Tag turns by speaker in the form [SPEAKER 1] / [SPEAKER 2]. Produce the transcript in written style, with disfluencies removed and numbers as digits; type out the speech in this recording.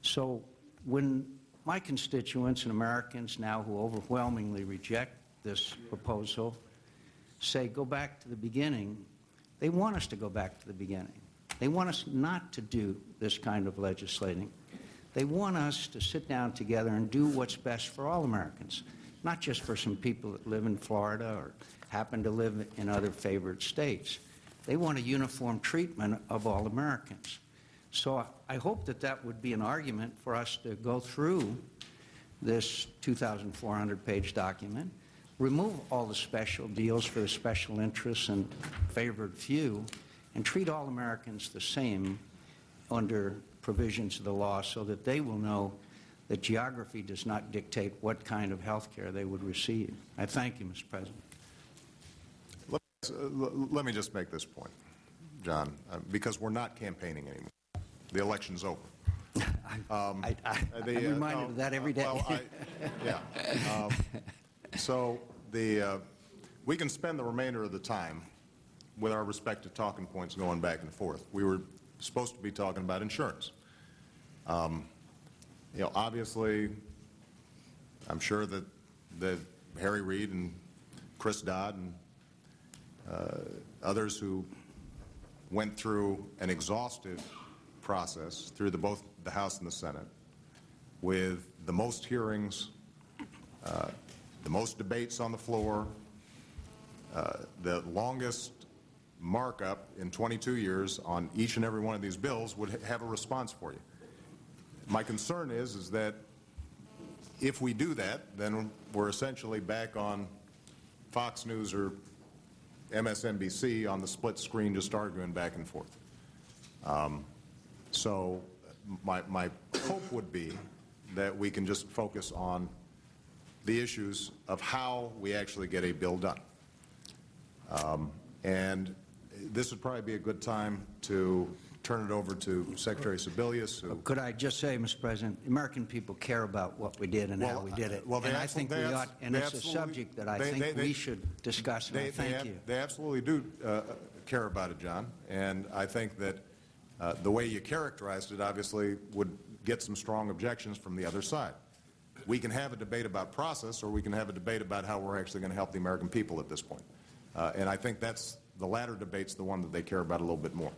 [SPEAKER 1] So when my constituents and Americans now who overwhelmingly reject this proposal say go back to the beginning, they want us to go back to the beginning. They want us not to do this kind of legislating. They want us to sit down together and do what's best for all Americans, not just for some people that live in Florida or happen to live in other favored states. They want a uniform treatment of all Americans. So I hope that that would be an argument for us to go through this 2,400-page document, remove all the special deals for the special interests and favored few, and treat all Americans the same under provisions of the law so that they will know that geography does not dictate what kind of health care they would receive. I thank you, Mr. President.
[SPEAKER 2] Let me just make this point, John, because we're not campaigning anymore. The election's over.
[SPEAKER 1] I'm reminded of that every day.
[SPEAKER 2] So we can spend the remainder of the time with our respective talking points going back and forth. We were supposed to be talking about insurance. Obviously, I'm sure that Harry Reid and Chris Dodd and others who went through an exhaustive process through both the House and the Senate with the most hearings, the most debates on the floor, the longest markup in 22 years on each and every one of these bills would have a response for you. My concern is that if we do that, then we're essentially back on Fox News or MSNBC on the split screen just arguing back and forth. So my hope would be that we can just focus on the issues of how we actually get a bill done. And this would probably be a good time to turn it over to Secretary Sebelius.
[SPEAKER 1] Could I just say, Mr. President, the American people care about what we did and how we did it. And I think we ought, and it's a subject that I think we should discuss, and I thank you.
[SPEAKER 2] They absolutely do care about it, John. And I think that the way you characterized it obviously would get some strong objections from the other side. We can have a debate about process, or we can have a debate about how we're actually going to help the American people at this point. And I think that's the latter debate's the one that they care about a little bit more.